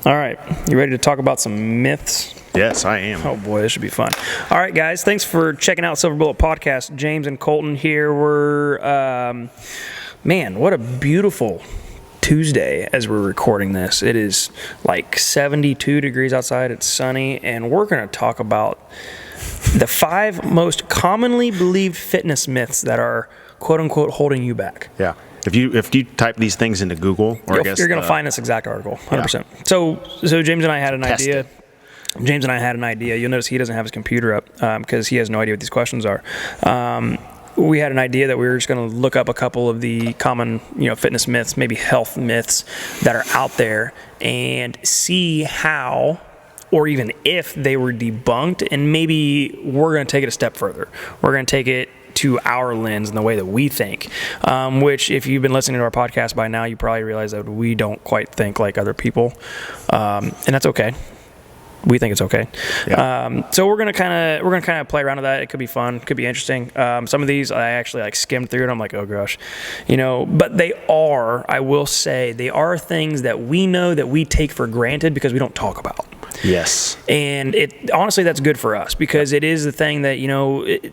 All right, you ready to talk about some myths? Yes, I am. Oh boy, this should be fun. All right, guys, thanks for checking out Silver Bullet Podcast. James and Colton here. We're, man, what a beautiful Tuesday as we're recording this. It is like 72 degrees outside. It's sunny, and we're going to talk about the 5 most commonly believed fitness myths that are quote unquote holding you back. Yeah. If you type these things into Google, or you're going to find this exact article, 100%. Yeah. So James and I had an idea. James and I had an idea. You'll notice he doesn't have his computer up because he has no idea what these questions are. We had an idea that we were just going to look up a couple of the common, fitness myths, maybe health myths that are out there, and see how, or even if they were debunked, and maybe we're going to take it a step further. We're going to take it to our lens and the way that we think, which if you've been listening to our podcast by now, you probably realize that we don't quite think like other people, and that's okay. We think it's okay. Yeah. So we're gonna kind of play around with that. It could be fun, could be interesting. Some of these I actually skimmed through and I'm like, oh gosh, but they are, I will say, they are things that we know that we take for granted because we don't talk about. Yes. And honestly, that's good for us because it is the thing that,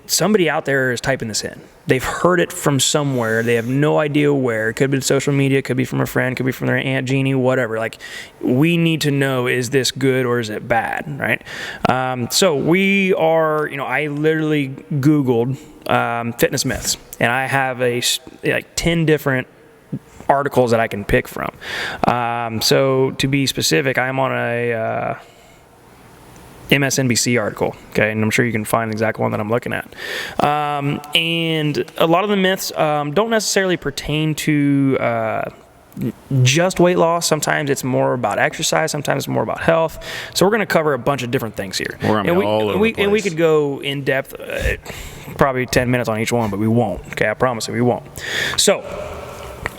somebody out there is typing this in. They've heard it from somewhere. They have no idea where. It could be social media. It could be from a friend. It could be from their Aunt Jeannie, whatever. We need to know, is this good or is it bad, right? So we are, I literally Googled fitness myths, and I have 10 different articles that I can pick from. So to be specific, I'm on a MSNBC article, okay, and I'm sure you can find the exact one that I'm looking at. And a lot of the myths don't necessarily pertain to just weight loss. Sometimes it's more about exercise. Sometimes it's more about health. So we're going to cover a bunch of different things here. And we could go in depth, probably 10 minutes on each one, but we won't. Okay, I promise you, we won't. So,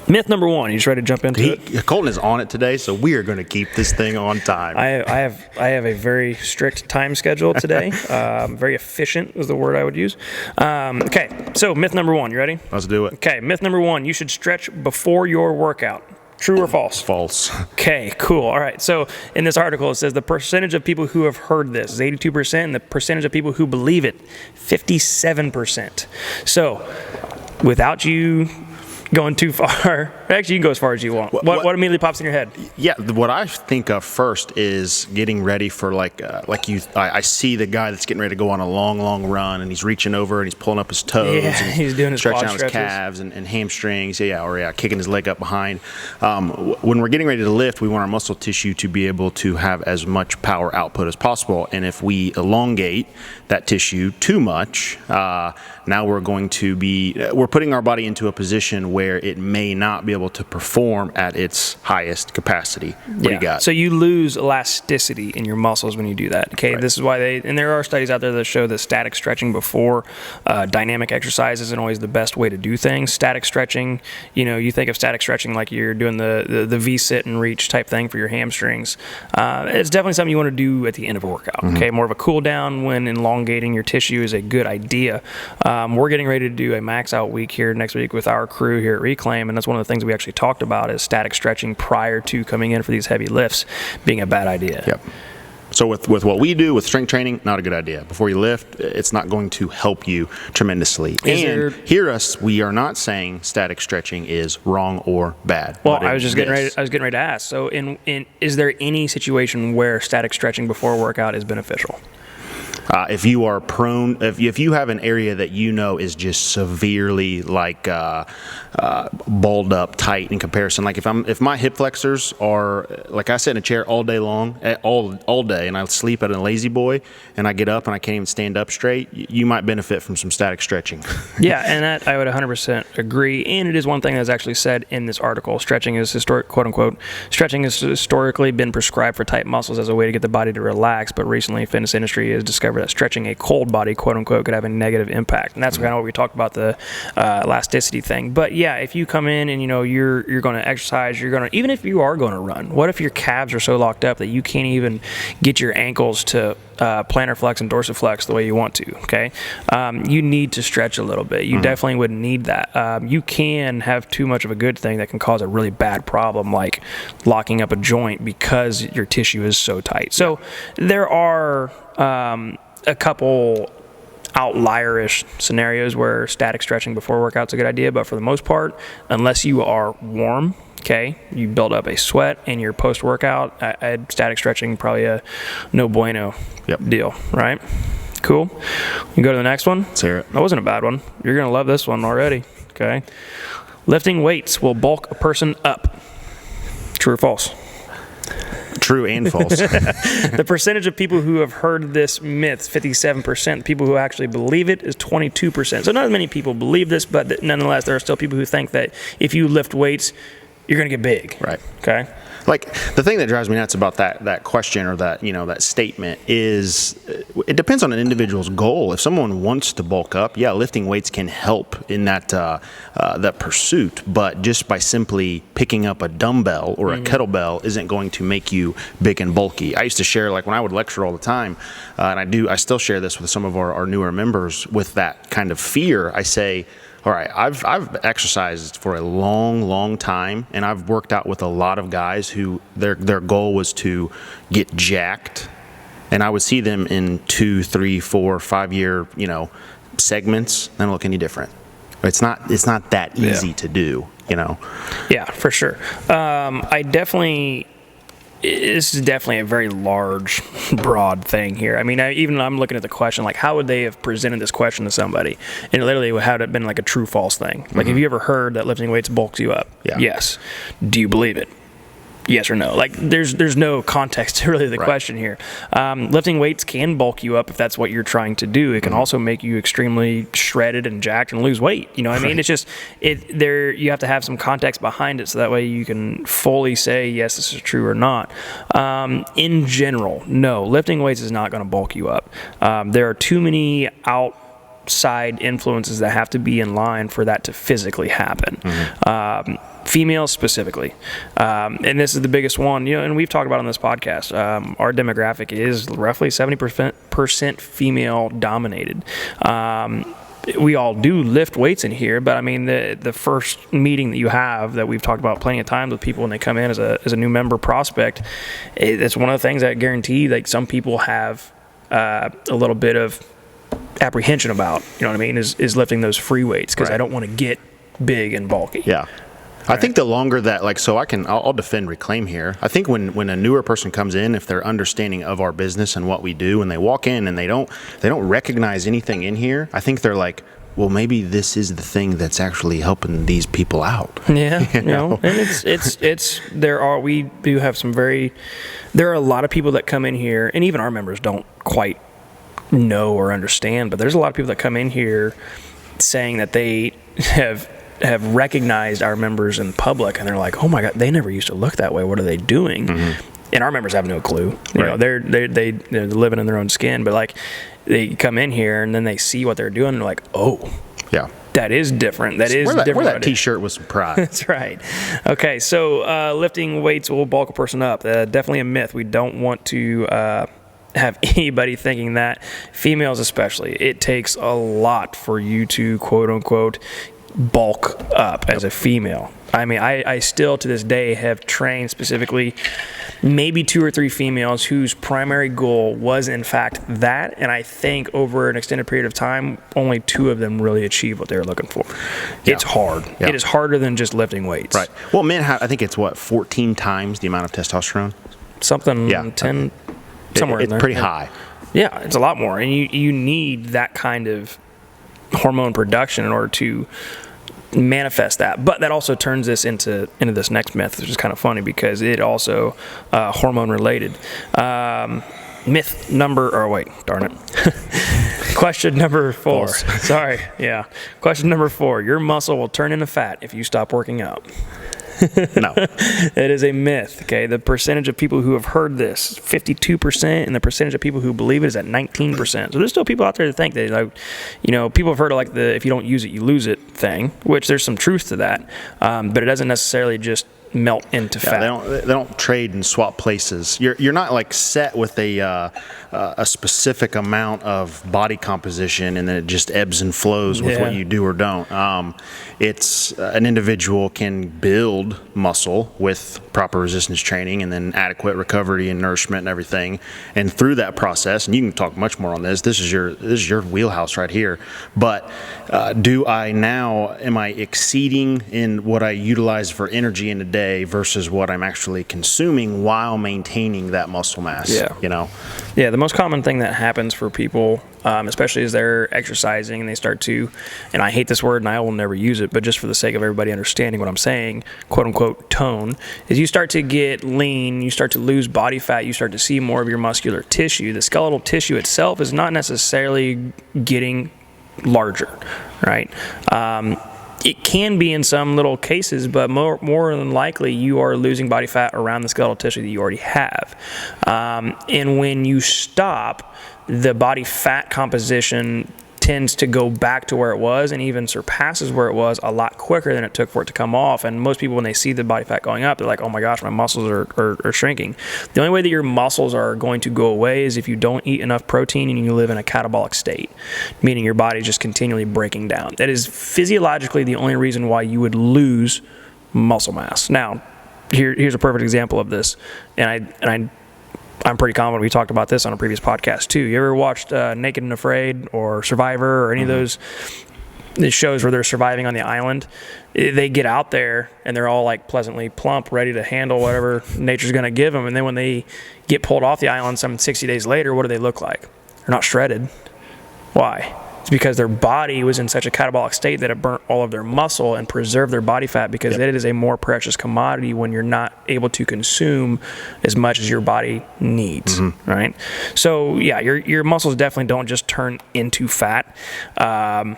myth number 1. You just ready to jump into it? Colton is on it today, so we are going to keep this thing on time. I have a very strict time schedule today. Very efficient is the word I would use. Okay, so myth number 1. You ready? Let's do it. Okay, myth number 1. You should stretch before your workout. True or false? False. Okay, cool. All right. So in this article, it says the percentage of people who have heard this is 82%, and the percentage of people who believe it, 57%. So without you going too far, actually you can go as far as you want. What immediately pops in your head? Yeah, what I think of first is getting ready for I see the guy that's getting ready to go on a long run, and he's reaching over and he's pulling up his toes, and he's doing his stretching out stretches. his calves and hamstrings, kicking his leg up behind. When we're getting ready to lift, we want our muscle tissue to be able to have as much power output as possible, and if we elongate that tissue too much, now we're putting our body into a position where it may not be able to perform at its highest capacity. What do you got? So you lose elasticity in your muscles when you do that. Okay, right. This is why and there are studies out there that show that static stretching before dynamic exercise isn't always the best way to do things. Static stretching, you think of static stretching like you're doing the V-sit and reach type thing for your hamstrings. It's definitely something you want to do at the end of a workout. Mm-hmm. Okay, more of a cool down when elongating your tissue is a good idea. We're getting ready to do a max out week here next week with our crew here at Reclaim, and that's one of the things we actually talked about is static stretching prior to coming in for these heavy lifts being a bad idea. Yep. So with what we do with strength training, not a good idea. Before you lift, it's not going to help you tremendously. Hear us, we are not saying static stretching is wrong or bad. Well, I was getting ready to ask. So is there any situation where static stretching before a workout is beneficial? If you are prone, if you have an area that is just severely balled up tight in comparison, like if my hip flexors are, like I sit in a chair all day long, all day, and I sleep at a lazy boy, and I get up and I can't even stand up straight, you might benefit from some static stretching. Yeah, and that I would 100% agree. And it is one thing that's actually said in this article. Stretching is quote unquote, stretching has historically been prescribed for tight muscles as a way to get the body to relax, but recently fitness industry has discovered discovered that stretching a cold body, quote unquote, could have a negative impact. And that's kind of what we talked about, the elasticity thing. But yeah, if you come in and you're going to exercise, even if you are going to run, what if your calves are so locked up that you can't even get your ankles to plantar flex and dorsiflex the way you want to? Okay, you need to stretch a little bit. You definitely would need that. You can have too much of a good thing that can cause a really bad problem, like locking up a joint because your tissue is so tight. So there are a couple outlierish scenarios where static stretching before workout's a good idea, but for the most part, unless you are warm, okay, you build up a sweat in your post-workout, static stretching probably a no bueno deal, right? Cool. You go to the next one. Let's hear it. That wasn't a bad one. You're going to love this one already, okay? Lifting weights will bulk a person up. True or false? True and false. The percentage of people who have heard this myth, 57%. People who actually believe it is 22%. So not as many people believe this, but nonetheless, there are still people who think that if you lift weights, you're going to get big. Right. Okay. Like, the thing that drives me nuts about that question or that, that statement is it depends on an individual's goal. If someone wants to bulk up, lifting weights can help in that pursuit, but just by simply picking up a dumbbell or a kettlebell isn't going to make you big and bulky. I used to share, like, when I would lecture all the time, and I still share this with some of our newer members with that kind of fear. I say, all right, I've exercised for a long, long time, and I've worked out with a lot of guys who their goal was to get jacked, and I would see them in 2, 3, 4, 5 year, segments. They don't look any different. It's not that easy to do, Yeah, for sure. This is definitely a very large, broad thing here. I mean, I'm looking at the question, like, how would they have presented this question to somebody? And literally, would have it been like a true false thing? Like, have you ever heard that lifting weights bulks you up? Yeah. Yes. Do you believe it? Yes or no? Like, there's no context to really the question here. Lifting weights can bulk you up if that's what you're trying to do. It can also make you extremely shredded and jacked and lose weight. You know what I mean? It's just you have to have some context behind it so that way you can fully say yes, this is true or not. In general, no, lifting weights is not going to bulk you up. There are too many outside influences that have to be in line for that to physically happen. Females specifically, and this is the biggest one, and we've talked about on this podcast. Our demographic is roughly 70% female dominated. We all do lift weights in here, but I mean the first meeting that you have that we've talked about plenty of times with people when they come in as a new member prospect, it's one of the things that I guarantee, like, some people have a little bit of apprehension about, you know what I mean, is lifting those free weights because I don't want to get big and bulky. Yeah. I think the longer that, like, so I'll defend Reclaim here. I think when a newer person comes in, if they're understanding of our business and what we do, and they walk in and they don't recognize anything in here, I think they're like, well, maybe this is the thing that's actually helping these people out. Yeah, and there are a lot of people that come in here, and even our members don't quite know or understand, but there's a lot of people that come in here saying that they have recognized our members in public, and they're like, oh my God, they never used to look that way. What are they doing? And our members have no clue. They're living in their own skin, but like, they come in here and then they see what they're doing, and they're like, oh, yeah, that is different. Wear that t-shirt with some pride. That's right. Okay, so lifting weights will bulk a person up. Definitely a myth. We don't want to have anybody thinking that. Females especially. It takes a lot for you to, quote unquote, bulk up as a female. I mean, I still to this day have trained specifically maybe 2 or 3 females whose primary goal was in fact that, and I think over an extended period of time, only 2 of them really achieved what they were looking for. Yeah. It's hard. Yeah. It is harder than just lifting weights. Right. Well, men have, I think it's 14 times the amount of testosterone? Something, 10, somewhere in there. It's pretty high. Yeah, it's a lot more, and you need that kind of hormone production in order to manifest that. But that also turns this into this next myth, which is kind of funny because it also hormone related. Myth number, or wait, darn it. Question number 4. Sorry, yeah. Question number 4. Your muscle will turn into fat if you stop working out. No. It is a myth. Okay, the percentage of people who have heard this, 52%, and the percentage of people who believe it is at 19%. So there's still people out there that think that, like, people have heard of like the if you don't use it, you lose it thing, which there's some truth to that, but it doesn't necessarily just melt into fat. They don't trade and swap places. You're not like set with a specific amount of body composition, and then it just ebbs and flows with what you do or don't. It's an individual can build muscle with proper resistance training and then adequate recovery and nourishment and everything. And through that process, and you can talk much more on this. This is your wheelhouse right here. But am I exceeding in what I utilize for energy in a day versus what I'm actually consuming while maintaining that muscle mass? Yeah, the most common thing that happens for people, especially as they're exercising and they start to, and I hate this word and I will never use it, but just for the sake of everybody understanding what I'm saying, quote unquote tone, is you start to get lean, you start to lose body fat, you start to see more of your muscular tissue. The skeletal tissue itself is not necessarily getting larger, right? It can be in some little cases, but more than likely you are losing body fat around the skeletal tissue that you already have. And when you stop, the body fat composition tends to go back to where it was and even surpasses where it was a lot quicker than it took for it to come off. And most people, when they see the body fat going up, they're like, oh my gosh, my muscles are shrinking. The only way that your muscles are going to go away is if you don't eat enough protein and you live in a catabolic state, meaning your body's just continually breaking down. That is physiologically the only reason why you would lose muscle mass. Now, here's a perfect example of this, and I'm pretty confident we talked about this on a previous podcast too. You ever watched Naked and Afraid or Survivor or any of those shows where they're surviving on the island? They get out there and they're all like pleasantly plump, ready to handle whatever nature's going to give them. And then when they get pulled off the island some 60 days later, what do they look like? They're not shredded. Why? It's because their body was in such a catabolic state that it burnt all of their muscle and preserved their body fat, because it is a more precious commodity when you're not able to consume as much as your body needs, right? So, yeah, your muscles definitely don't just turn into fat. I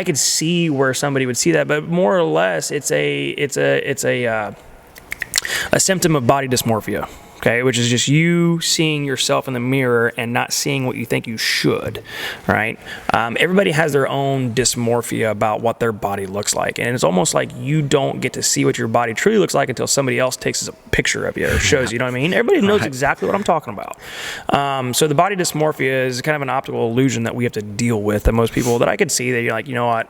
could see where somebody would see that, but more or less it's a symptom of body dysmorphia. Okay, which is just you seeing yourself in the mirror and not seeing what you think you should, right? Everybody has their own dysmorphia about what their body looks like, and it's almost like you don't get to see what your body truly looks like until somebody else takes a picture of you or shows you, know what I mean? Everybody knows exactly what I'm talking about. So the body dysmorphia is kind of an optical illusion that we have to deal with, and most people that I could see, that you're like, you know what?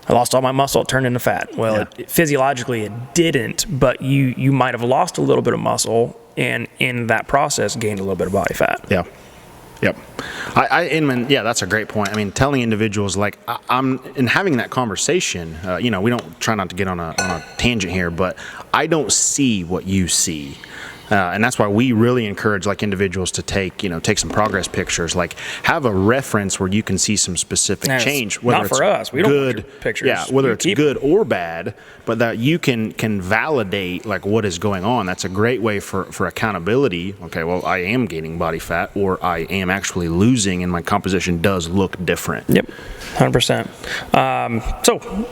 I lost all my muscle, it turned into fat. Well, physiologically it didn't, but you might have lost a little bit of muscle, and in that process gained a little bit of body fat. Yeah. Yep. That's a great point. I mean, telling individuals, like, I'm in having that conversation, we don't try not to get on a tangent here, but I don't see what you see. And that's why we really encourage like individuals to take some progress pictures, like have a reference where you can see some specific change. Whether not for us. We don't want your pictures. Yeah, whether it's good or bad, but that you can validate like what is going on. That's a great way for accountability. Okay, well, I am gaining body fat, or I am actually losing, and my composition does look different. Yep, 100%. So.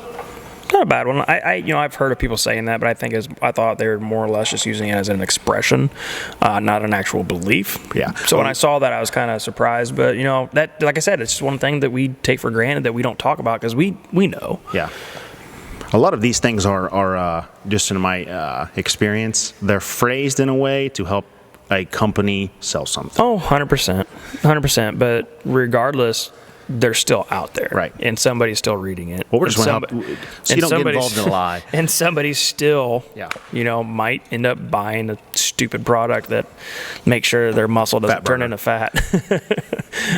Not a bad one. I've heard of people saying that, but I thought they were more or less just using it as an expression, not an actual belief. Yeah. So when I saw that, I was kind of surprised. But that, like I said, it's just one thing that we take for granted that we don't talk about because we know. Yeah. A lot of these things are just in my experience, they're phrased in a way to help a company sell something. Oh, 100%, 100%. But regardless, they're still out there, right? And somebody's still reading it. Well, we're just want to help, so you don't get involved in a lie. And somebody still, might end up buying a stupid product that makes sure their muscle doesn't turn into fat.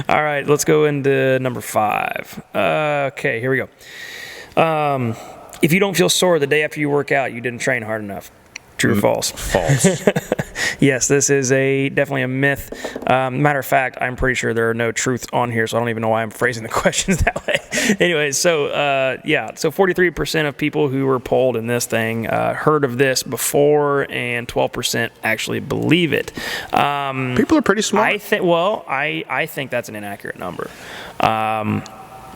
All right, let's go into number 5. Okay, here we go. If you don't feel sore the day after you work out, you didn't train hard enough. True or false? False. Yes, this is definitely a myth. Matter of fact, I'm pretty sure there are no truths on here, so I don't even know why I'm phrasing the questions that way. Anyway, so 43% of people who were polled in this thing heard of this before, and 12% actually believe it. People are pretty smart. I think that's an inaccurate number.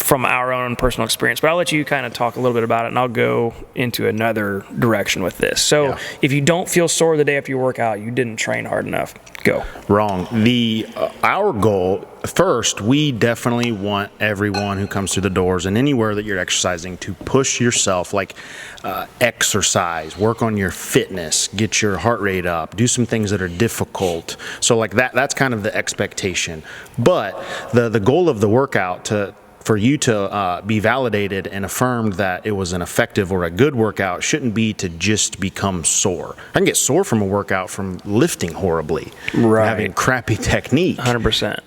from our own personal experience. But I'll let you kind of talk a little bit about it, and I'll go into another direction with this. So if you don't feel sore the day after your workout, you didn't train hard enough. Go. Wrong. Our goal, first, we definitely want everyone who comes through the doors and anywhere that you're exercising to push yourself, like exercise, work on your fitness, get your heart rate up, do some things that are difficult. So like that's kind of the expectation. But the goal of the workout for you to be validated and affirmed that it was an effective or a good workout shouldn't be to just become sore. I can get sore from a workout from lifting horribly, having crappy technique. 100%.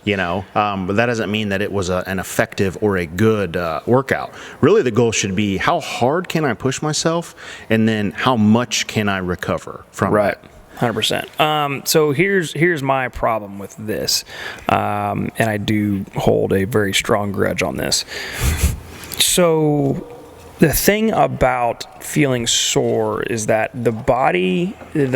But that doesn't mean that it was an effective or a good workout. Really, the goal should be how hard can I push myself, and then how much can I recover from it. 100%. So here's my problem with this, and I do hold a very strong grudge on this. So the thing about feeling sore is that the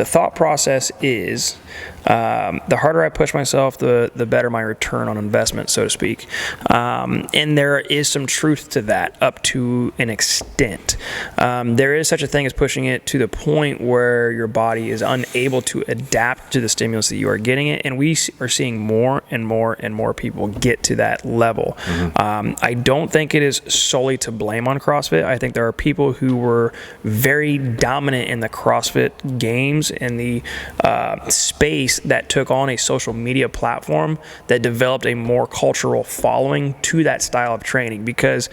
thought process is, the harder I push myself, the better my return on investment, so to speak. And there is some truth to that up to an extent. There is such a thing as pushing it to the point where your body is unable to adapt to the stimulus that you are getting it. And we are seeing more and more and more people get to that level. I don't think it is solely to blame on CrossFit. I think there are people who were very dominant in the CrossFit games and the space that took on a social media platform that developed a more cultural following to that style of training. Because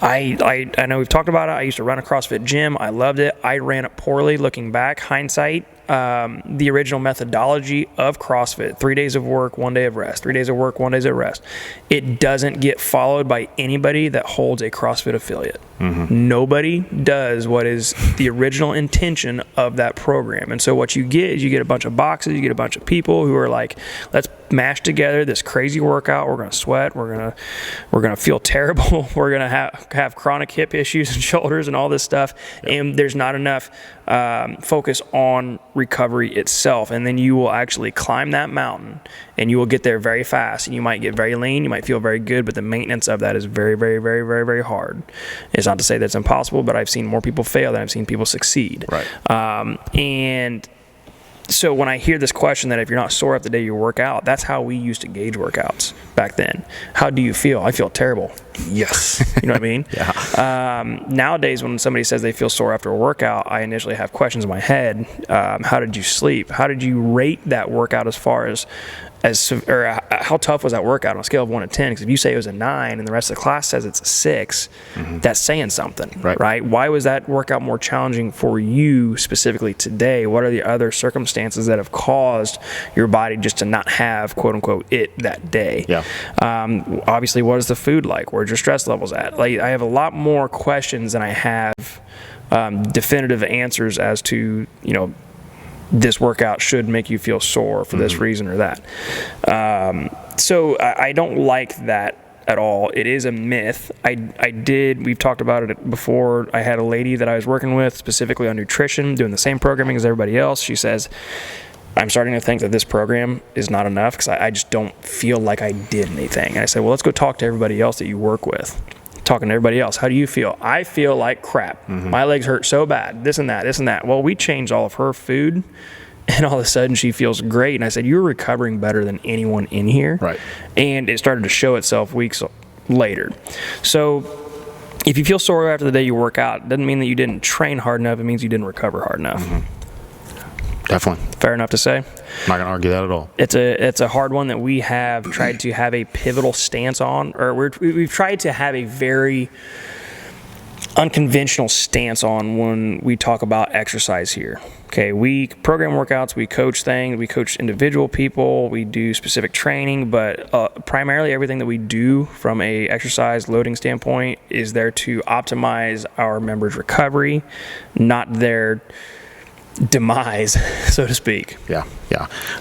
I know we've talked about it. I used to run a CrossFit gym. I loved it. I ran it poorly looking back, hindsight. The original methodology of CrossFit, 3 days of work, 1 day of rest, 3 days of work, 1 day of rest. It doesn't get followed by anybody that holds a CrossFit affiliate. Nobody does what is the original intention of that program. And so what you get is you get a bunch of boxes, you get a bunch of people who are like, let's mash together this crazy workout. We're going to sweat. We're going to feel terrible. We're going to have chronic hip issues and shoulders and all this stuff. And there's not enough focus on recovery itself. And then you will actually climb that mountain and you will get there very fast. And you might get very lean. You might feel very good, but the maintenance of that is very, very, very, very, very hard. It's not to say that's impossible, but I've seen more people fail than I've seen people succeed. And so when I hear this question that if you're not sore after the day you work out, that's how we used to gauge workouts back then. How do you feel? I feel terrible. Yes. You know what I mean? Nowadays, when somebody says they feel sore after a workout, I initially have questions in my head. How did you sleep? How did you rate that workout as far as how tough was that workout on a scale of 1 to 10? Because if you say it was a 9 and the rest of the class says it's a 6, that's saying something, right? Why was that workout more challenging for you specifically today? What are the other circumstances that have caused your body just to not have, quote unquote, it that day? Obviously, what is the food like? Where's your stress levels at? Like, I have a lot more questions than I have definitive answers as to, this workout should make you feel sore for this reason or that. So I don't like that at all. It is a myth. We've talked about it before. I had a lady that I was working with specifically on nutrition, doing the same programming as everybody else. She says, I'm starting to think that this program is not enough because I just don't feel like I did anything. And I said, well, let's go talk to everybody else that you work with. Talking to everybody else, how do you feel? I feel like crap. My legs hurt so bad, this and that. Well, we changed all of her food and all of a sudden she feels great. And I said, you're recovering better than anyone in here. And it started to show itself weeks later. So if you feel sore after the day you work out, it doesn't mean that you didn't train hard enough. It means you didn't recover hard enough. Definitely. Fair enough to say? I'm not going to argue that at all. It's a hard one that we have tried to have a pivotal stance on, or we've tried to have a very unconventional stance on when we talk about exercise here. Okay, we program workouts, we coach things, we coach individual people, we do specific training, but primarily everything that we do from a exercise loading standpoint is there to optimize our members' recovery, not there demise, so to speak. Yeah.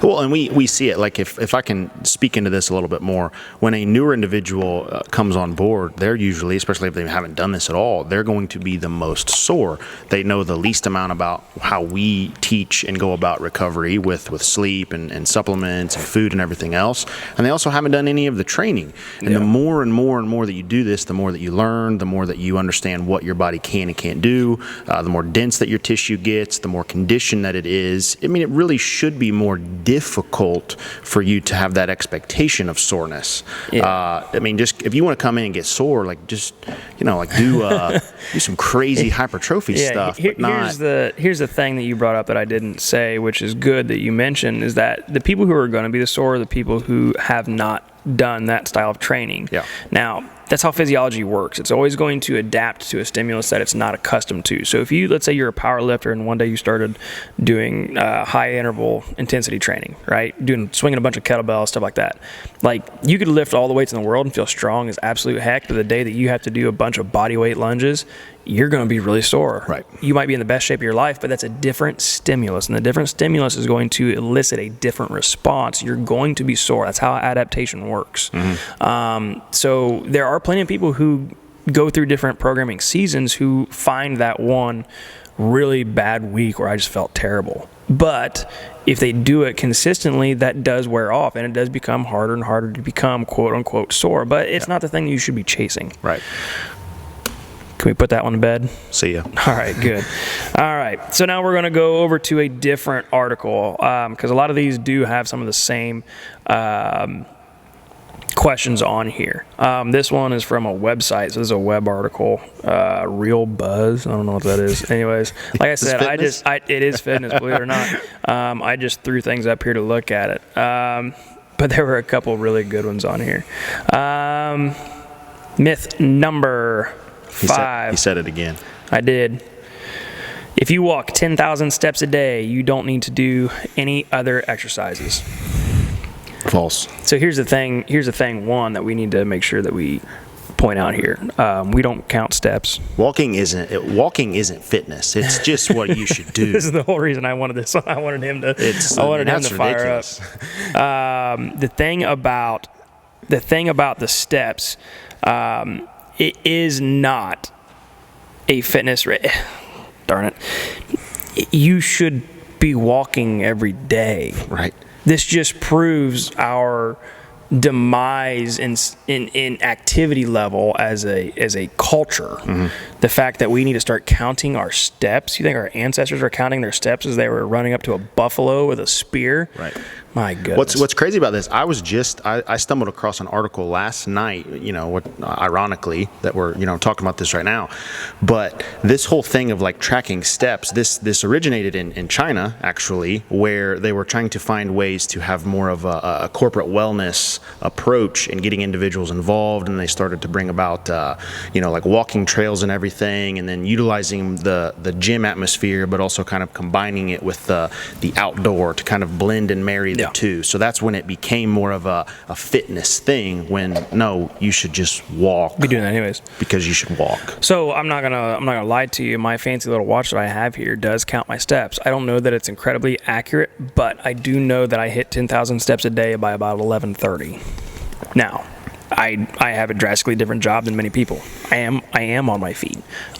Well, and we see it, like if I can speak into this a little bit more, when a newer individual comes on board, they're usually, especially if they haven't done this at all, they're going to be the most sore. They know the least amount about how we teach and go about recovery with sleep and supplements and food and everything else. And they also haven't done any of the training. And the more and more that you do this, the more that you learn, the more that you understand what your body can and can't do, the more dense that your tissue gets, the more conditioned that it is. I mean, it really should be more difficult for you to have that expectation of soreness. I mean, just if you want to come in and get sore, like just do some crazy hypertrophy stuff. Here's the thing that you brought up that I didn't say, which is good that you mentioned, is that the people who are going to be the sore are the people who have not done that style of training. Now, that's how physiology works. It's always going to adapt to a stimulus that it's not accustomed to. So if let's say you're a power lifter and one day you started doing high interval intensity training, right? Swinging a bunch of kettlebells, stuff like that. Like, you could lift all the weights in the world and feel strong as absolute heck, but the day that you have to do a bunch of body weight lunges, you're going to be really sore. Right. You might be in the best shape of your life, but that's a different stimulus, and the different stimulus is going to elicit a different response. You're going to be sore. That's how adaptation works. So there are plenty of people who go through different programming seasons who find that one really bad week where I just felt terrible. But if they do it consistently, that does wear off, and it does become harder and harder to become quote-unquote sore. But it's not the thing that you should be chasing. Right. Can we put that one to bed? See ya. All right, good. All right, so now we're going to go over to a different article, because a lot of these do have some of the same questions on here. This one is from a website, so this is a web article, Real Buzz. I don't know what that is. Anyways, like I said, it is fitness, believe it or not. I just threw things up here to look at it. But there were a couple really good ones on here. Myth number 5. He said it again. I did. If you walk 10,000 steps a day, you don't need to do any other exercises. False. So here's the thing, one, that we need to make sure that we point out here. We don't count steps. Walking isn't fitness. It's just what you should do. This is the whole reason I wanted this. I wanted him to fire ridiculous. up. The thing about the steps, it is not a fitness. Darn it! You should be walking every day. Right. This just proves our demise in activity level as a culture. The fact that we need to start counting our steps. You think our ancestors were counting their steps as they were running up to a buffalo with a spear? Right. My goodness. What's crazy about this? I stumbled across an article last night. Ironically, that we're talking about this right now, but this whole thing of like tracking steps. This originated in China, actually, where they were trying to find ways to have more of a corporate wellness approach and getting individuals involved, and they started to bring about like walking trails and everything, and then utilizing the gym atmosphere, but also kind of combining it with the outdoor to kind of blend and marry the two. So that's when it became more of a fitness thing, when no, you should just walk. Be doing that anyways. Because you should walk. So I'm not gonna lie to you. My fancy little watch that I have here does count my steps. I don't know that it's incredibly accurate, but I do know that I hit 10,000 steps a day by about 11:30. Now, I have a drastically different job than many people. I am on my feet.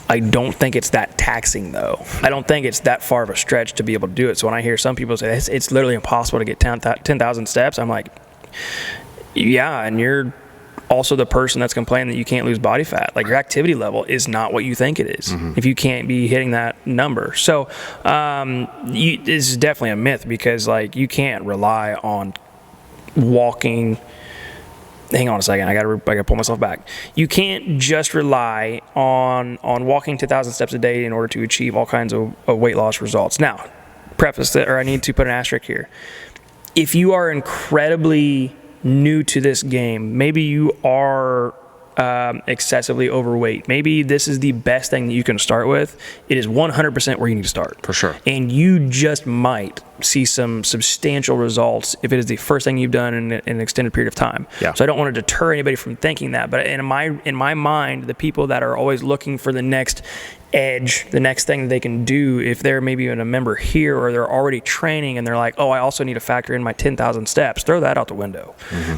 I don't think it's that taxing, though. I don't think it's that far of a stretch to be able to do it. So when I hear some people say it's literally impossible to get 10,000 steps, I'm like, yeah, and you're also the person that's complaining that you can't lose body fat. Like, your activity level is not what you think it is if you can't be hitting that number. So this is definitely a myth, because like, you can't rely on walking. Hang on a second. I gotta pull myself back. You can't just rely on walking 2,000 steps a day in order to achieve all kinds of weight loss results. Now, preface that, or I need to put an asterisk here. If you are incredibly new to this game, maybe you are excessively overweight, maybe this is the best thing that you can start with. It is 100% where you need to start. For sure. And you just might see some substantial results if it is the first thing you've done in an extended period of time. Yeah. So I don't want to deter anybody from thinking that, but in my mind, the people that are always looking for the next edge, the next thing that they can do if they're maybe even a member here or they're already training and they're like, oh, I also need to factor in my 10,000 steps, throw that out the window.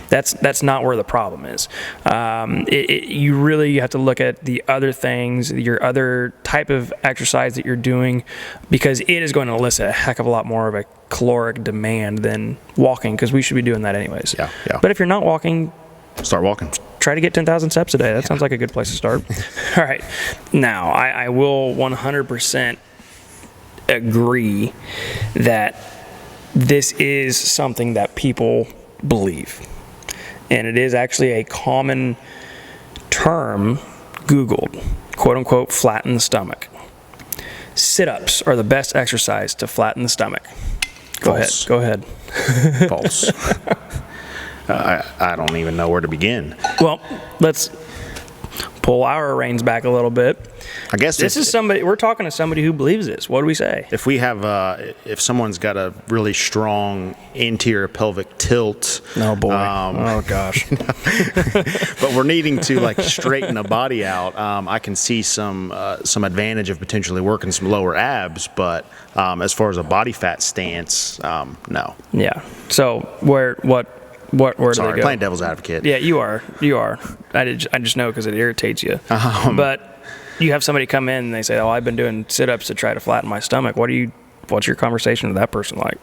That's not where the problem is. You really have to look at the other things, your other type of exercise that you're doing, because it is going to elicit a heck of a lot more of a caloric demand than walking, because we should be doing that anyways. Yeah. But if you're not walking, start walking. Try to get 10,000 steps a day. That sounds like a good place to start. All right. Now, I will 100% agree that this is something that people believe. And it is actually a common term Googled, quote unquote, flatten the stomach. Sit-ups are the best exercise to flatten the stomach. Go ahead. False. I don't even know where to begin. Well, let's pull our reins back a little bit. I guess this is somebody, we're talking to somebody who believes this. What do we say? If we have, if someone's got a really strong anterior pelvic tilt. Oh boy. Oh gosh. But we're needing to like straighten the body out. I can see some advantage of potentially working some lower abs, but as far as a body fat stance, no. Yeah. So where do they go? Playing devil's advocate. Yeah, you are. I just know because it irritates you. But you have somebody come in and they say, "Oh, I've been doing sit-ups to try to flatten my stomach." What's your conversation with that person like?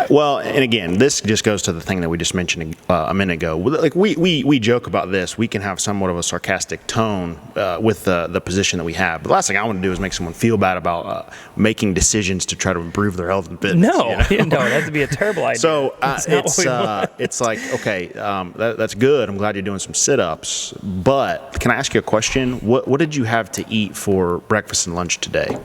Well, and again, this just goes to the thing that we just mentioned a minute ago. Like we joke about this. We can have somewhat of a sarcastic tone with the position that we have. But the last thing I want to do is make someone feel bad about making decisions to try to improve their health and fitness. No, no, that'd be a terrible idea. So it's like, okay, that's good. I'm glad you're doing some sit-ups. But can I ask you a question? What did you have to eat for breakfast and lunch today?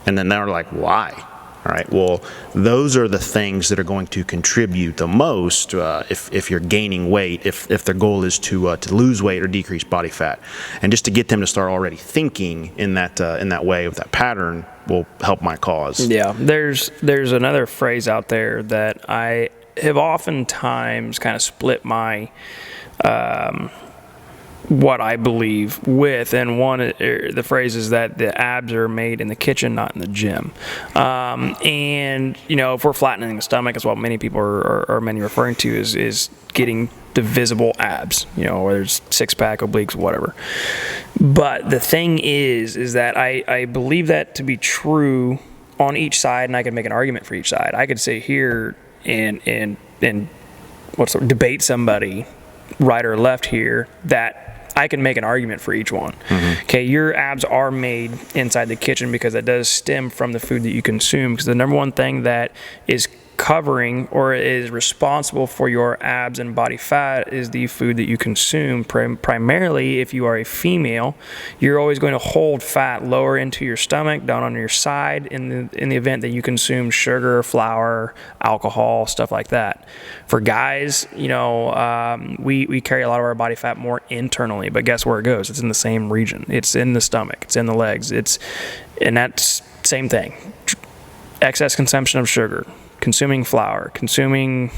And then they're like, why? All right. Well, those are the things that are going to contribute the most if you're gaining weight, if their goal is to lose weight or decrease body fat, and just to get them to start already thinking in that way, with that pattern, will help my cause. Yeah. There's another phrase out there that I have oftentimes kind of split my what I believe with, and the phrase is that the abs are made in the kitchen, not in the gym. And if we're flattening the stomach, is what many people are many referring to is getting the visible abs, whether it's six-pack, obliques, whatever. But the thing is that I believe that to be true on each side, and I could make an argument for each side. I could sit here and debate somebody right or left here that I can make an argument for each one. Okay, your abs are made inside the kitchen because it does stem from the food that you consume, because the number one thing that is covering or is responsible for your abs and body fat is the food that you consume. Primarily, if you are a female, you're always going to hold fat lower into your stomach, down on your side, in the event that you consume sugar, flour, alcohol, stuff like that. For guys, we carry a lot of our body fat more internally, but guess where it goes? It's in the same region. It's in the stomach. It's in the legs. And that's same thing. Excess consumption of sugar, consuming flour, consuming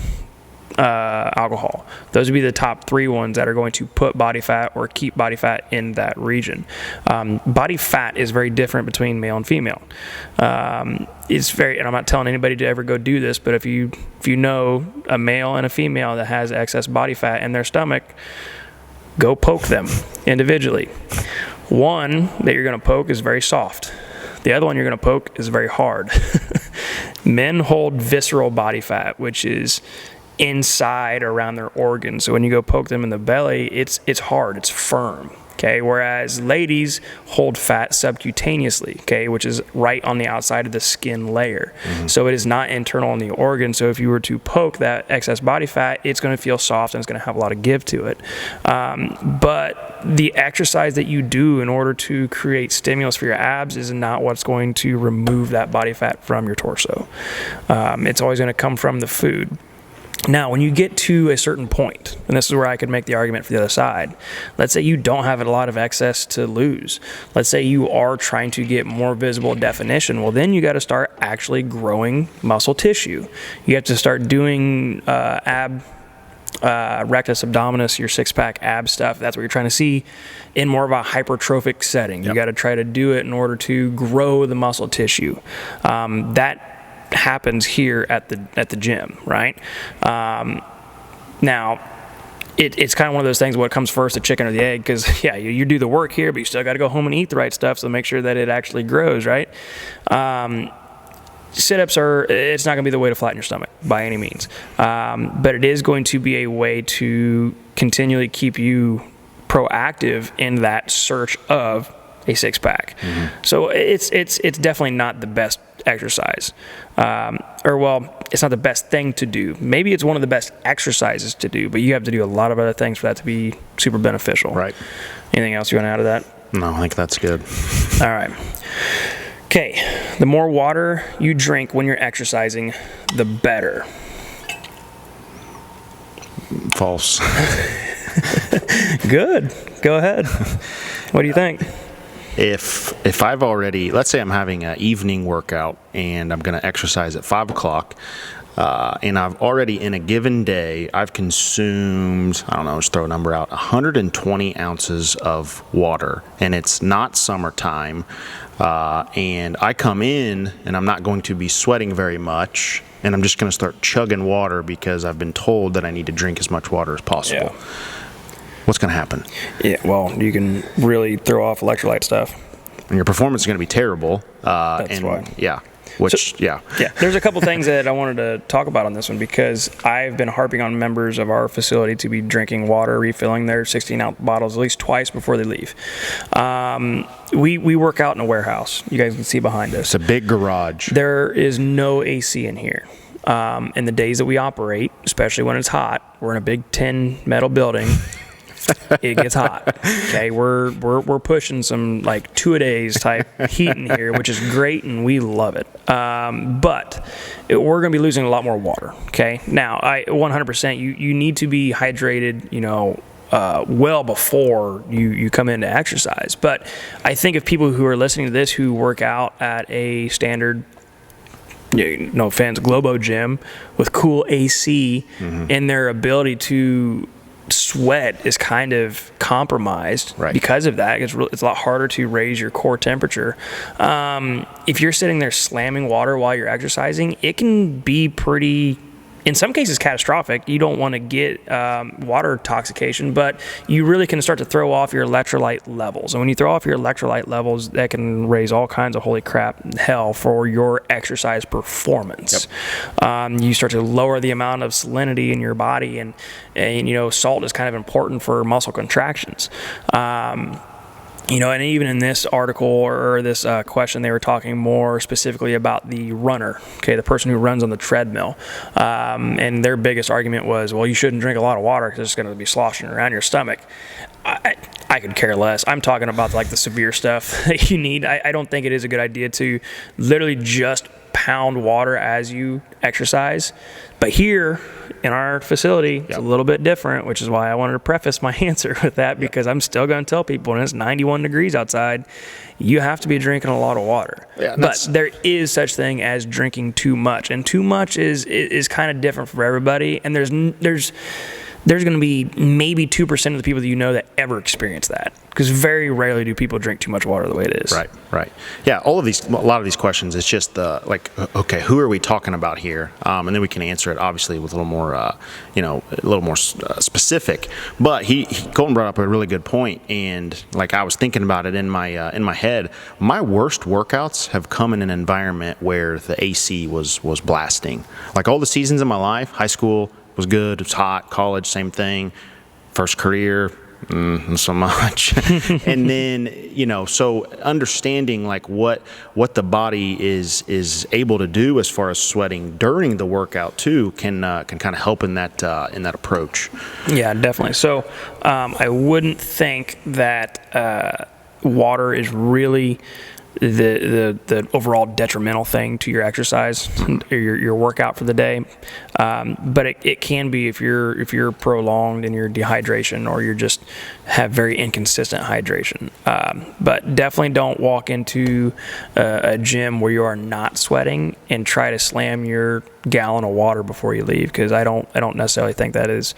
alcohol. Those would be the top three ones that are going to put body fat or keep body fat in that region. Body fat is very different between male and female. It's very, and I'm not telling anybody to ever go do this, but if you know a male and a female that has excess body fat in their stomach, go poke them individually. One that you're going to poke is very soft. The other one you're going to poke is very hard. Men hold visceral body fat, which is inside around their organs. So when you go poke them in the belly, it's hard, it's firm. Okay, whereas ladies hold fat subcutaneously, okay, which is right on the outside of the skin layer. So it is not internal in the organ. So if you were to poke that excess body fat, it's going to feel soft and it's going to have a lot of give to it. But the exercise that you do in order to create stimulus for your abs is not what's going to remove that body fat from your torso. It's always going to come from the food. Now, when you get to a certain point, and this is where I could make the argument for the other side, let's say you don't have a lot of excess to lose. Let's say you are trying to get more visible definition. Well, then you got to start actually growing muscle tissue. You have to start doing ab rectus abdominis, your six-pack ab stuff. That's what you're trying to see in more of a hypertrophic setting. You got to try to do it in order to grow the muscle tissue. That happens here at the gym, right? Now, it's kind of one of those things, what comes first, the chicken or the egg? Because, yeah, you do the work here, but you still got to go home and eat the right stuff, so make sure that it actually grows, right? Sit-ups it's not going to be the way to flatten your stomach by any means. But it is going to be a way to continually keep you proactive in that search of a six-pack. So it's definitely not the best exercise. It's not the best thing to do. Maybe it's one of the best exercises to do, but you have to do a lot of other things for that to be super beneficial. Right. Anything else you want to add to that? No, I think that's good. All right. Okay, the more water you drink when you're exercising, the better. False. Good. Go ahead. What do you think? If I've already, let's say I'm having an evening workout and I'm going to exercise at 5 o'clock, and I've already in a given day, I've consumed, I don't know, just throw a number out, 120 ounces of water, and it's not summertime, and I come in and I'm not going to be sweating very much, and I'm just going to start chugging water because I've been told that I need to drink as much water as possible. Yeah. What's going to happen? Yeah, well, you can really throw off electrolyte stuff. And your performance is going to be terrible. That's why. Yeah. Yeah, there's a couple things that I wanted to talk about on this one, because I've been harping on members of our facility to be drinking water, refilling their 16-ounce bottles at least twice before they leave. We work out in a warehouse. You guys can see behind us. It's a big garage. There is no AC in here. In the days that we operate, especially when it's hot, we're in a big tin metal building. It gets hot. Okay, we're pushing some like 2-a-days type heat in here, which is great, and we love it. But we're going to be losing a lot more water. Okay, now 100%. You need to be hydrated. Well before you come in to exercise. But I think of people who are listening to this who work out at a standard, no offense, Globo gym with cool AC, and their ability to sweat is kind of compromised because of that. It's a lot harder to raise your core temperature. If you're sitting there slamming water while you're exercising, it can be pretty, in some cases, catastrophic. You don't want to get water intoxication, but you really can start to throw off your electrolyte levels. And when you throw off your electrolyte levels, that can raise all kinds of holy crap hell for your exercise performance. You start to lower the amount of salinity in your body, and salt is kind of important for muscle contractions. And even in this article or this question, they were talking more specifically about the runner, the person who runs on the treadmill. And their biggest argument was, well, you shouldn't drink a lot of water because it's going to be sloshing around your stomach. I could care less. I'm talking about like the severe stuff that you need. I don't think it is a good idea to literally just pound water as you exercise. But here in our facility, it's a little bit different, which is why I wanted to preface my answer with that, because I'm still going to tell people when it's 91 degrees outside, you have to be drinking a lot of water. But there is such thing as drinking too much, and too much is kind of different for everybody. And there's going to be maybe 2% of the people that that ever experience that, because very rarely do people drink too much water the way it is. Right. Yeah, a lot of these questions, it's just okay, who are we talking about here? And then we can answer it obviously with a little more, specific. But Colton brought up a really good point, and like I was thinking about it in my head. My worst workouts have come in an environment where the AC was blasting. Like all the seasons of my life, high school was good, it was hot, college, same thing, first career, not so much. And then, so understanding like what the body is able to do as far as sweating during the workout too can kind of help in that approach. Yeah, definitely. So I wouldn't think that water is really the overall detrimental thing to your exercise or your workout for the day. But it can be if you're prolonged in your dehydration or you're just have very inconsistent hydration. But definitely don't walk into a gym where you are not sweating and try to slam your gallon of water before you leave, because I don't necessarily think that is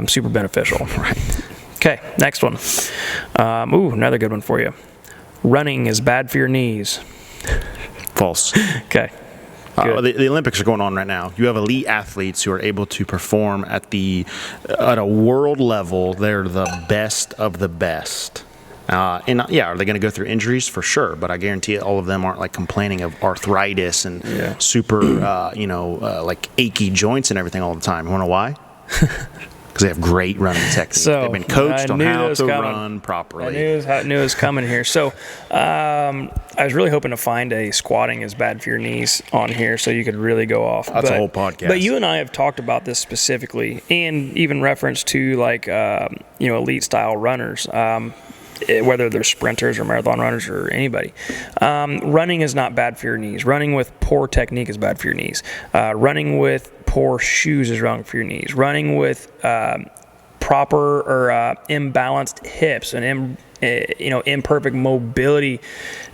super beneficial. Right. Okay, next one. Another good one for you. Running is bad for your knees. False. Okay. The Olympics are going on right now. You have elite athletes who are able to perform at a world level. They're the best of the best. Are they going to go through injuries? For sure, but I guarantee all of them aren't like complaining of arthritis and super, like achy joints and everything all the time. You want to know why? Because they have great running technique. So, they've been coached on how to run properly. I knew it was coming here. So I was really hoping to find a squatting is bad for your knees on here so you could really go off. That's a whole podcast. But you and I have talked about this specifically, and even reference to like elite style runners. Whether they're sprinters or marathon runners or anybody. Running is not bad for your knees. Running with poor technique is bad for your knees. Running with poor shoes is wrong for your knees. Running with proper or imbalanced hips and imperfect mobility.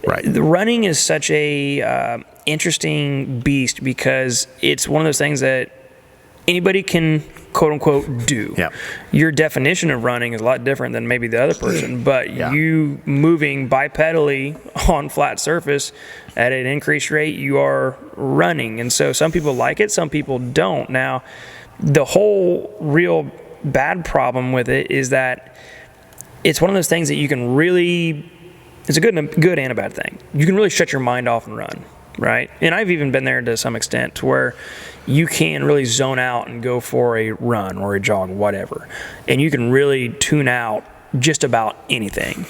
Right. The running is such a interesting beast because it's one of those things that anybody can quote unquote do. Yeah. Your definition of running is a lot different than maybe the other person, but you moving bipedally on flat surface at an increased rate, you are running. And so some people like it, some people don't. Now, the whole real bad problem with it is that it's one of those things that you can really, it's a good and a bad thing. You can really shut your mind off and run, right? And I've even been there to some extent to where you can really zone out and go for a run or a jog, whatever. And you can really tune out just about anything,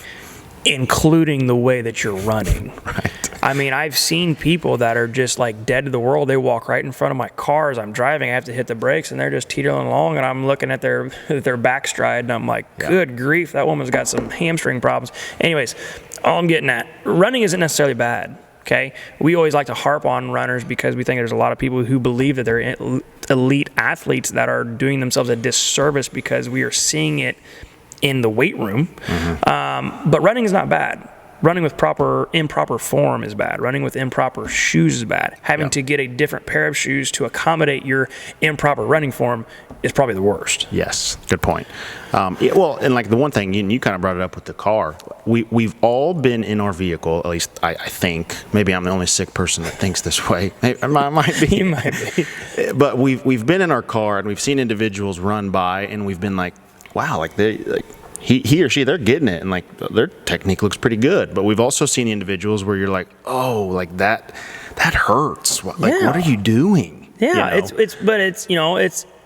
including the way that you're running. Right. I mean, I've seen people that are just like dead to the world. They walk right in front of my car as I'm driving. I have to hit the brakes, and they're just teetering along, and I'm looking at their backstride, and I'm like, good grief, that woman's got some hamstring problems. Anyways, all I'm getting at, running isn't necessarily bad. Okay, we always like to harp on runners because we think there's a lot of people who believe that they're elite athletes that are doing themselves a disservice because we are seeing it in the weight room. Mm-hmm. But running is not bad. Running with improper form is bad. Running with improper shoes is bad. Having to get a different pair of shoes to accommodate your improper running form is probably the worst. Yes, good point. And like the one thing, you kind of brought it up with the car. We've all been in our vehicle, at least I think. Maybe I'm the only sick person that thinks this way. I might be. You might be. But we've been in our car and we've seen individuals run by and we've been like, wow, like he or she, they're getting it, and like their technique looks pretty good. But we've also seen individuals where you're like, oh, like that hurts. What are you doing? Yeah, it's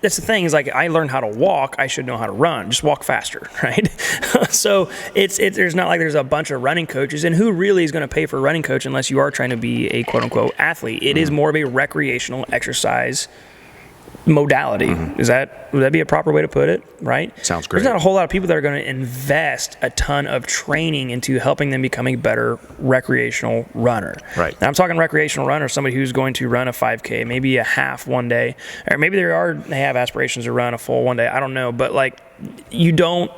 that's the thing is like I learned how to walk, I should know how to run. Just walk faster, right? So there's not like there's a bunch of running coaches, and who really is going to pay for a running coach unless you are trying to be a quote unquote athlete? It is more of a recreational exercise modality. Mm-hmm. Would that be a proper way to put it? Right? Sounds great. There's not a whole lot of people that are going to invest a ton of training into helping them become a better recreational runner. Right. Now I'm talking recreational runner, somebody who's going to run a 5K, maybe a half one day, or maybe they have aspirations to run a full one day. I don't know, but like you don't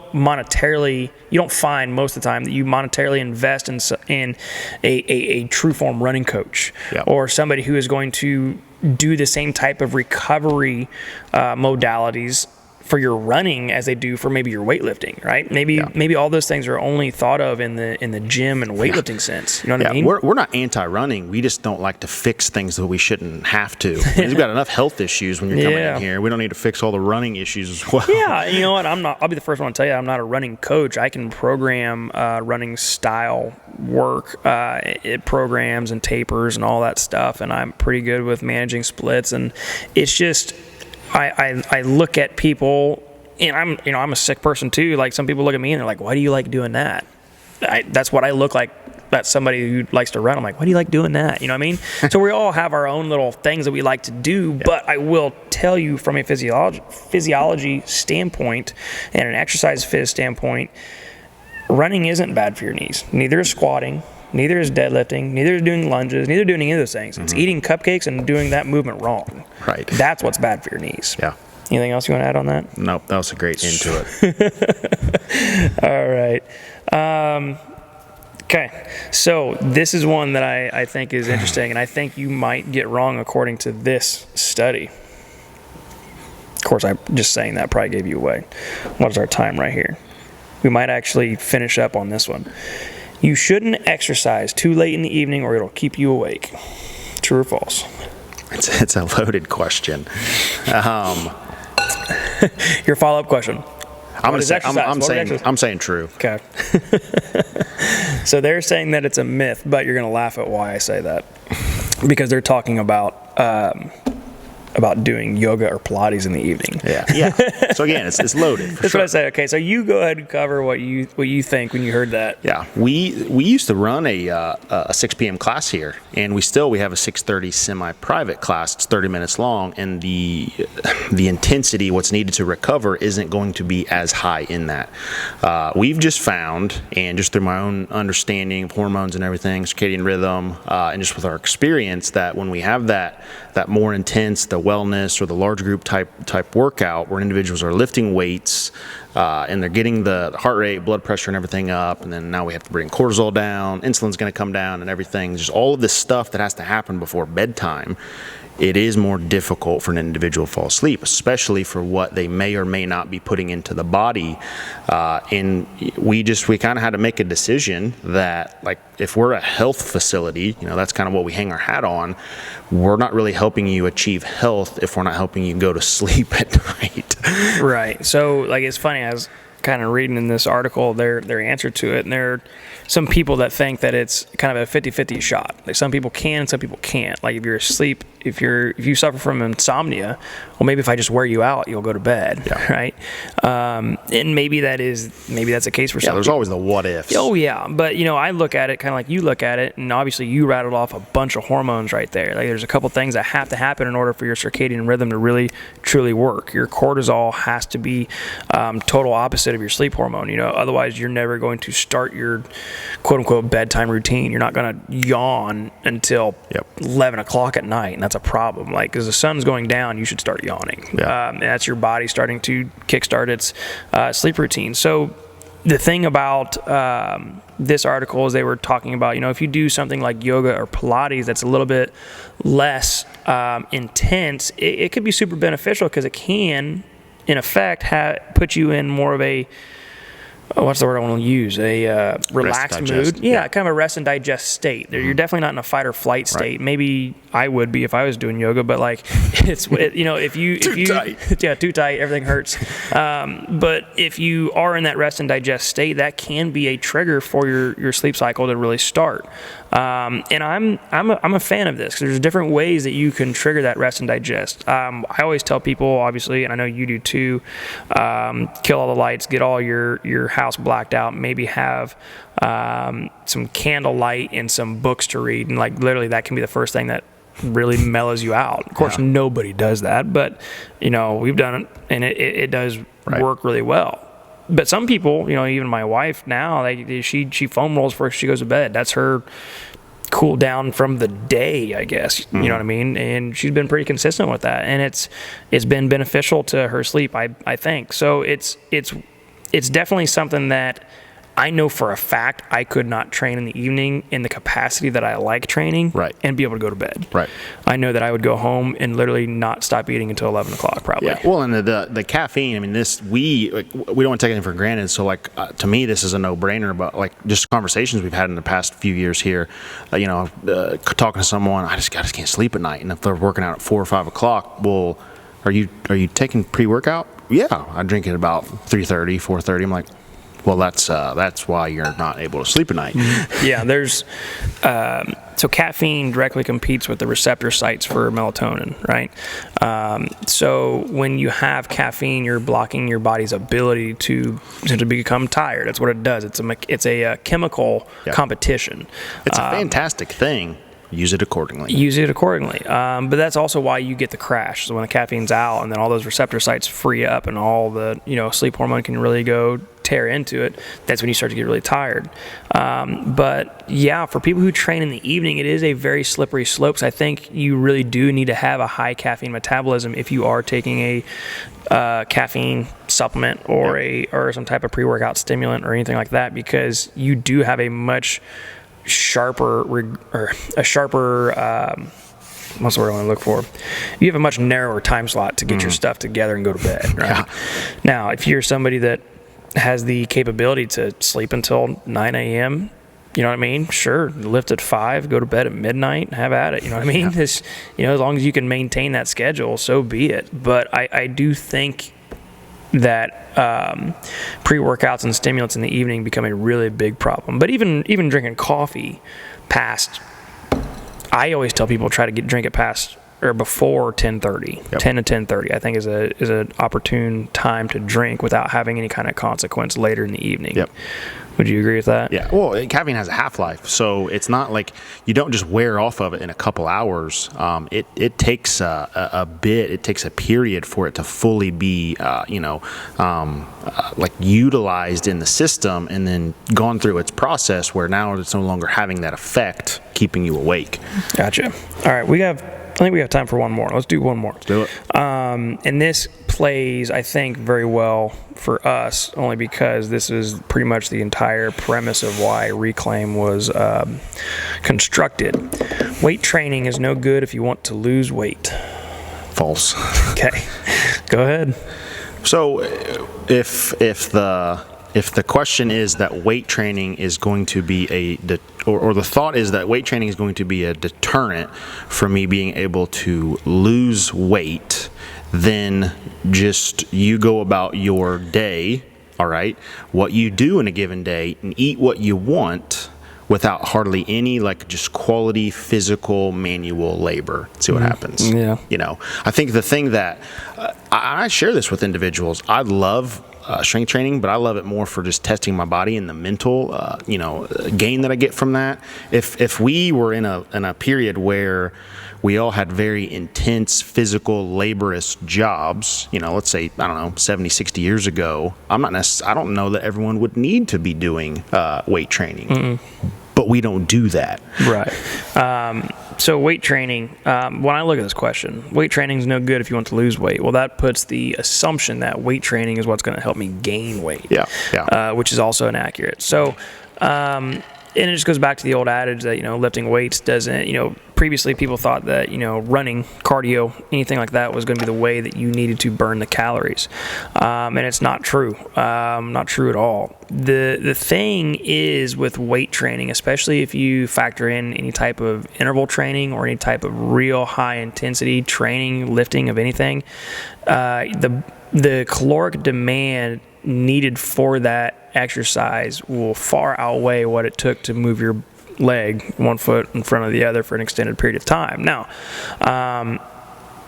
find most of the time that you monetarily invest in a true form running coach or somebody who is going to do the same type of recovery modalities for your running as they do for maybe your weightlifting, right? Maybe all those things are only thought of in the gym and weightlifting sense. You know what I mean? We're not anti-running. We just don't like to fix things that we shouldn't have to. We've got enough health issues when you're coming in here. We don't need to fix all the running issues as well. Yeah, you know what? I'll be the first one to tell you I'm not a running coach. I can program running style work, programs and tapers and all that stuff, and I'm pretty good with managing splits. And it's just I look at people, and I'm a sick person too. Like some people look at me and they're like, "Why do you like doing that?" That's what I look like. That's somebody who likes to run. I'm like, "Why do you like doing that?" You know what I mean? So we all have our own little things that we like to do. But I will tell you from a physiology standpoint and an exercise phys standpoint, running isn't bad for your knees. Neither is squatting. Neither is deadlifting. Neither is doing lunges. Neither doing any of those things. It's eating cupcakes and doing that movement wrong. Right. That's what's bad for your knees. Yeah. Anything else you want to add on that? Nope. That was a great end to it. All right. Okay. So this is one that I think is interesting, and I think you might get wrong according to this study. Of course, I'm just saying that probably gave you away. What is our time right here? We might actually finish up on this one. You shouldn't exercise too late in the evening or it'll keep you awake. True or false? It's a loaded question. Your follow-up question. I'm saying true. Okay. So they're saying that it's a myth, but you're going to laugh at why I say that. Because they're talking about doing yoga or Pilates in the evening. Yeah. So again, it's loaded. That's what I say. Okay, so you go ahead and cover what you think when you heard that. Yeah, we used to run a 6 p.m. class here, and we have a 6:30 semi-private class. It's 30 minutes long, and the intensity, what's needed to recover, isn't going to be as high in that. We've just found, and just through my own understanding of hormones and everything, circadian rhythm, and just with our experience, that when we have that more intense, the wellness or the large group type workout where individuals are lifting weights and they're getting the heart rate, blood pressure and everything up, and then now we have to bring cortisol down, insulin's going to come down and everything, just all of this stuff that has to happen before bedtime, it is more difficult for an individual to fall asleep, especially for what they may or may not be putting into the body. And we kind of had to make a decision that, like, if we're a health facility, that's kind of what we hang our hat on. We're not really helping you achieve health if we're not helping you go to sleep at night. Right. So, like, it's funny, I was kind of reading in this article their answer to it, and there are some people that think that it's kind of a 50-50 shot. Like, some people can, some people can't. Like, if you're asleep, if you suffer from insomnia, well, maybe if I just wear you out, you'll go to bed, right? And maybe that's a case for some. Yeah, there's always the what ifs. Oh yeah, but I look at it kind of like you look at it, and obviously you rattled off a bunch of hormones right there. Like, there's a couple things that have to happen in order for your circadian rhythm to really truly work. Your cortisol has to be total opposite of your sleep hormone. Otherwise you're never going to start your quote unquote bedtime routine. You're not going to yawn until 11 o'clock at night, and that's a problem. Like, as the sun's going down, you should start yawning. And that's your body starting to kickstart its sleep routine. So the thing about this article is they were talking about, if you do something like yoga or Pilates that's a little bit less intense, it could be super beneficial because it can, in effect, put you in more of a, what's the word I want to use? A relaxed mood. Yeah, kind of a rest and digest state. You're definitely not in a fight or flight state. Right. Maybe I would be if I was doing yoga, but like if you too tight, everything hurts. But if you are in that rest and digest state, that can be a trigger for your sleep cycle to really start. And I'm a fan of this because there's different ways that you can trigger that rest and digest. I always tell people, obviously, and I know you do too, kill all the lights, get all your house blacked out, maybe have some candlelight and some books to read, and like literally that can be the first thing that really mellows you out. Of course, nobody does that, but we've done it, and it does work really well. But some people, even my wife now, she foam rolls before she goes to bed. That's her cool down from the day, I guess. You know what I mean? And she's been pretty consistent with that, and it's been beneficial to her sleep, I think. So it's definitely something that I know for a fact I could not train in the evening in the capacity that I like training and be able to go to bed. Right. I know that I would go home and literally not stop eating until 11 o'clock probably. Yeah. Well, and the caffeine, I mean, we don't want to take anything for granted. So like, to me, this is a no-brainer, but like just conversations we've had in the past few years here, talking to someone, I just can't sleep at night. And if they're working out at 4 or 5 o'clock, well, are you taking pre-workout? Yeah. I drink it about 3:30, 4:30. I'm like, well, that's why you're not able to sleep at night. Yeah, there's so caffeine directly competes with the receptor sites for melatonin, right? So when you have caffeine, you're blocking your body's ability to become tired. That's what it does. It's a chemical competition. It's a fantastic thing. Use it accordingly. But that's also why you get the crash. So when the caffeine's out and then all those receptor sites free up and all the sleep hormone can really go tear into it, that's when you start to get really tired. But yeah, for people who train in the evening, it is a very slippery slope. So I think you really do need to have a high caffeine metabolism if you are taking a caffeine supplement or some type of pre-workout stimulant or anything like that, because you do have a much sharper what's the word I want to look for? You have a much narrower time slot to get your stuff together and go to bed, right? Yeah. Now, if you're somebody that has the capability to sleep until 9 a.m., you know what I mean? Sure, lift at 5, go to bed at midnight, have at it. You know what I mean? Yeah. As long as you can maintain that schedule, so be it. But I do think that pre-workouts and stimulants in the evening become a really big problem. But even drinking coffee past, I always tell people try to drink it past or before 10:30, 10 to 10:30. I think is an opportune time to drink without having any kind of consequence later in the evening. Yep. Would you agree with that? Yeah. Well, caffeine has a half-life, so it's not like you don't just wear off of it in a couple hours. It takes a bit. It takes a period for it to fully be, like utilized in the system, and then gone through its process where now it's no longer having that effect, keeping you awake. Gotcha. All right, I think we have time for one more. Let's do one more. Let's do it. And this plays, I think, very well for us, only because this is pretty much the entire premise of why Reclaim was constructed. Weight training is no good if you want to lose weight. False. Okay, go ahead. So, if the question is that weight training is going to be or the thought is that weight training is going to be a deterrent for me being able to lose weight, then just you go about your day, all right, what you do in a given day, and eat what you want without hardly any just quality physical manual labor. See what happens. Yeah. I think the thing that I share this with individuals. I love strength training, but I love it more for just testing my body and the mental, gain that I get from that. If we were in a period where we all had very intense physical laborious jobs, let's say, 70, 60 years ago, I don't know that everyone would need to be doing weight training. Mm-mm. But we don't do that. Right. So weight training, when I look at this question, weight training is no good if you want to lose weight. Well, that puts the assumption that weight training is what's going to help me gain weight. Yeah. Which is also inaccurate. So, and it just goes back to the old adage that, lifting weights doesn't, previously people thought that, running, cardio, anything like that was going to be the way that you needed to burn the calories. And it's not true. Not true at all. The thing is with weight training, especially if you factor in any type of interval training or any type of real high intensity training, lifting of anything, the caloric demand needed for that exercise will far outweigh what it took to move your leg one foot in front of the other for an extended period of time. Now,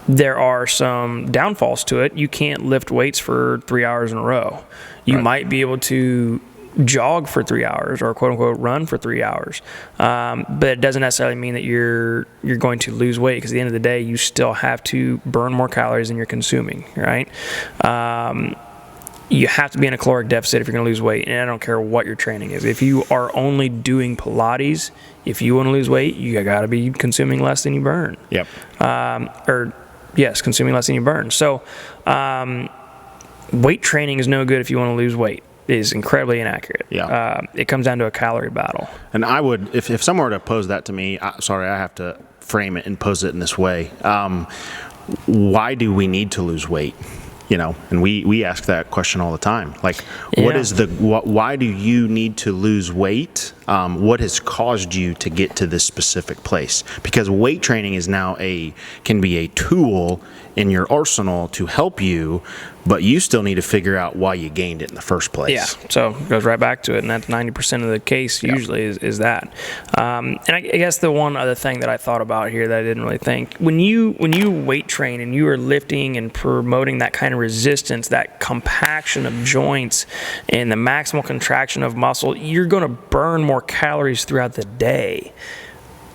there are some downfalls to it. You can't lift weights for 3 hours in a row. You might be able to jog for 3 hours or quote unquote run for 3 hours. But it doesn't necessarily mean that you're going to lose weight, because at the end of the day, you still have to burn more calories than you're consuming, right? You have to be in a caloric deficit if you're going to lose weight, and I don't care what your training is. If you are only doing Pilates, if you want to lose weight, you got to be consuming less than you burn. Yep. Consuming less than you burn. So, weight training is no good if you want to lose weight. It is incredibly inaccurate. Yeah. It comes down to a calorie battle. And I would, if someone were to pose that to me, I have to frame it and pose it in this way. Why do we need to lose weight? And we ask that question all the time. Why do you need to lose weight? What has caused you to get to this specific place? Because weight training is now can be a tool in your arsenal to help you, but you still need to figure out why you gained it in the first place. Yeah, so it goes right back to it, and that's 90% of the case usually is that. And I guess the one other thing that I thought about here that I didn't really think, when you weight train and you are lifting and promoting that kind of resistance, that compaction of joints and the maximal contraction of muscle, you're going to burn more calories throughout the day.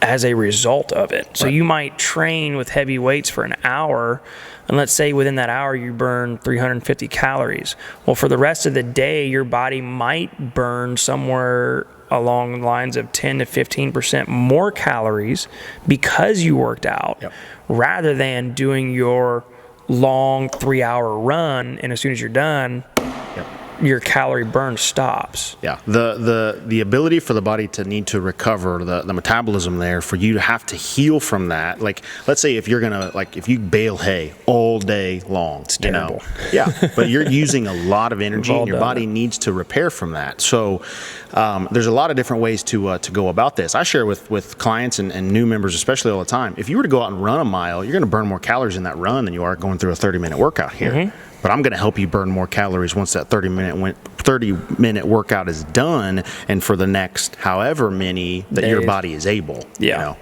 as a result of it. So you might train with heavy weights for an hour, and let's say within that hour you burn 350 calories. Well, for the rest of the day, your body might burn somewhere along the lines of 10 to 15% more calories because you worked out, rather than doing your long 3-hour run, and as soon as you're done, your calorie burn stops. Yeah, the ability for the body to need to recover the metabolism there, for you to have to heal from that. Like, let's say if you're gonna, like, if you bale hay all day long, it's terrible. But you're using a lot of energy, and your body needs to repair from that. So there's a lot of different ways to go about this. I share with clients and new members, especially, all the time. If you were to go out and run a mile, you're going to burn more calories in that run than you are going through a 30-minute workout here. But I'm going to help you burn more calories once that 30-minute workout is done, and for the next however many that your body is able.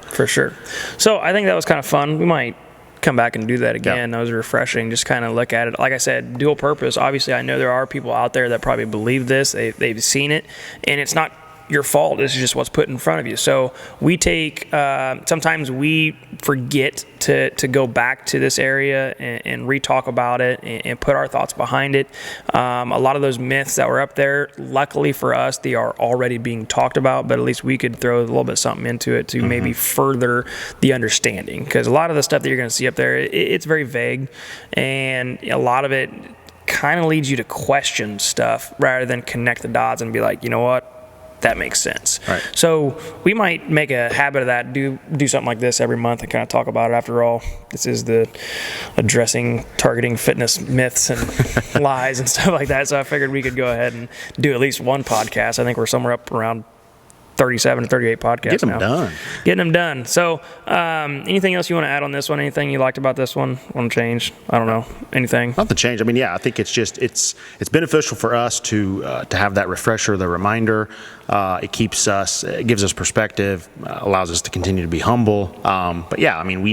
For sure. So I think that was kind of fun. We might come back and do that again. That was refreshing. Just kind of look at it. Like I said, dual purpose. Obviously, I know there are people out there that probably believe this. They've seen it, and it's not your fault. This is just what's put in front of you. So we take, sometimes we forget to go back to this area and re-talk about it and put our thoughts behind it. A lot of those myths that were up there, luckily for us, they are already being talked about, but at least we could throw a little bit something into it to maybe further the understanding. Because a lot of the stuff that you're going to see up there, it's very vague, and a lot of it kind of leads you to question stuff rather than connect the dots and be like, you know what? That makes sense. So we might make a habit of that, do something like this every month and kind of talk about it. After all, this is the targeting fitness myths and lies and stuff like that. So I figured we could go ahead and do at least one podcast. I think we're somewhere up around 37 to 38 podcasts now. Getting them done. So anything else you want to add on this one? Anything you liked about this one? Want to change? I don't know. Anything? Not to change. I mean, I think it's just it's beneficial for us to have that refresher, the reminder. It gives us perspective, allows us to continue to be humble. But I mean,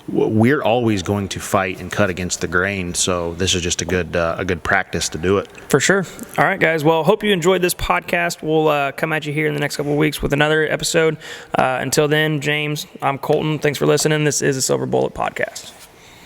we're always going to fight and cut against the grain. So this is just a good practice to do it. For sure. All right, guys. Well, hope you enjoyed this podcast. We'll come at you here in the next couple of weeks with another episode. Until then, James, I'm Colton. Thanks for listening. This is the Silver Bullet Podcast.